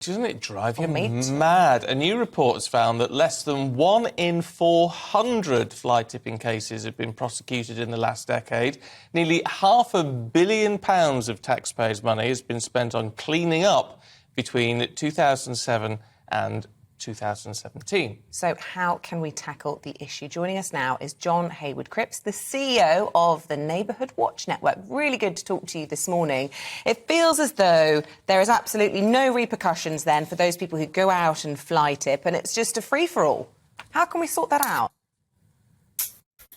Doesn't it drive you mad? A new report has found that less than 1 in 400 fly tipping cases have been prosecuted in the last decade. Nearly £500 million of taxpayers' money has been spent on cleaning up between 2007 and 2017. So how can we tackle the issue? Joining us now is John Hayward-Cripps, the CEO of the Neighbourhood Watch Network. Really good to talk to you this morning. It feels as though there is absolutely no repercussions then for those people who go out and fly tip, and it's just a free-for-all. How can we sort that out?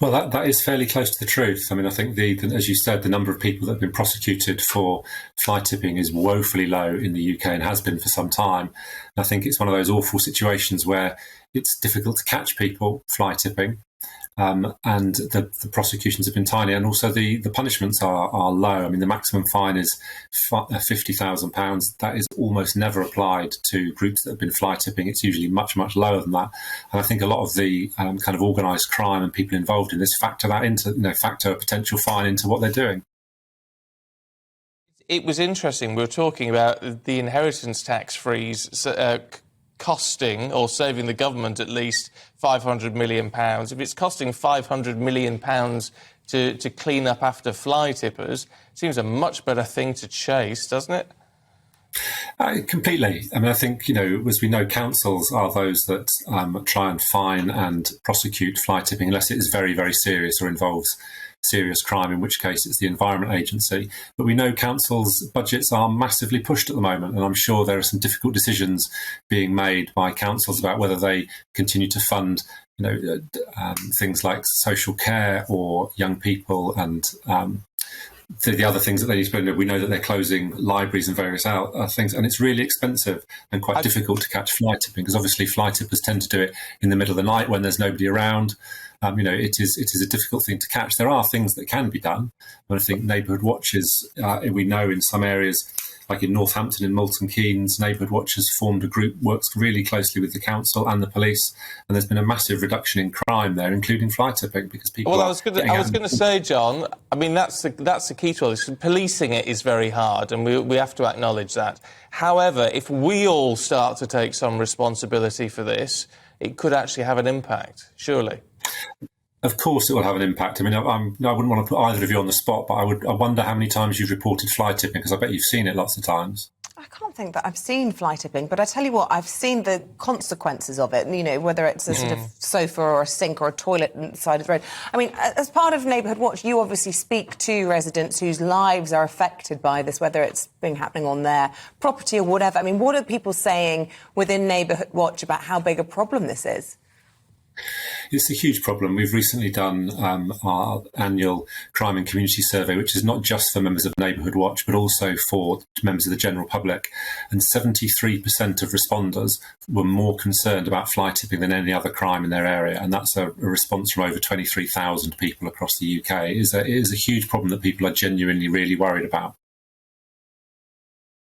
Well, that is fairly close to the truth. I mean, I think, as you said, the number of people that have been prosecuted for fly tipping is woefully low in the UK and has been for some time. And I think it's one of those awful situations where it's difficult to catch people fly tipping, and the prosecutions have been tiny, and also the punishments are low. I mean, the maximum fine is £50,000. That is almost never applied to groups that have been fly tipping. It's usually much, much lower than that. And I think a lot of the kind of organised crime and people involved in this factor a potential fine into what they're doing. It was interesting. We were talking about the inheritance tax freeze costing or saving the government at least £500 million. If it's costing £500 million to clean up after fly tippers, it seems a much better thing to chase, doesn't it? Completely. I mean, I think, as we know, councils are those that try and fine and prosecute fly tipping unless it is very, very serious or involves serious crime, in which case it's the Environment Agency. But we know councils' budgets are massively pushed at the moment, and I'm sure there are some difficult decisions being made by councils about whether they continue to fund things like social care or young people and the other things that they need to spend. We know that they're closing libraries and various things, and it's really expensive and quite difficult to catch fly tipping, because obviously fly tippers tend to do it in the middle of the night when there's nobody around. It is a difficult thing to catch. There are things that can be done, but I think neighbourhood watches, we know in some areas, like in Northampton, in Milton Keynes, neighbourhood watchers formed a group, works really closely with the council and the police, and there's been a massive reduction in crime there, including fly tipping, because people. Well, I was going to say, John, I mean, that's the key to all this. Policing it is very hard, and we have to acknowledge that. However, if we all start to take some responsibility for this, it could actually have an impact, surely. Of course it will have an impact. I mean, I wouldn't want to put either of you on the spot, but I wonder how many times you've reported fly tipping, because I bet you've seen it lots of times. I can't think that I've seen fly tipping, but I tell you what, I've seen the consequences of it, whether it's a sort of sofa or a sink or a toilet on the side of the road. I mean, as part of Neighbourhood Watch, you obviously speak to residents whose lives are affected by this, whether it's been happening on their property or whatever. I mean, what are people saying within Neighbourhood Watch about how big a problem this is? It's a huge problem. We've recently done our annual crime and community survey, which is not just for members of Neighbourhood Watch, but also for members of the general public. And 73% of responders were more concerned about fly tipping than any other crime in their area. And that's a response from over 23,000 people across the UK. It is a huge problem that people are genuinely really worried about.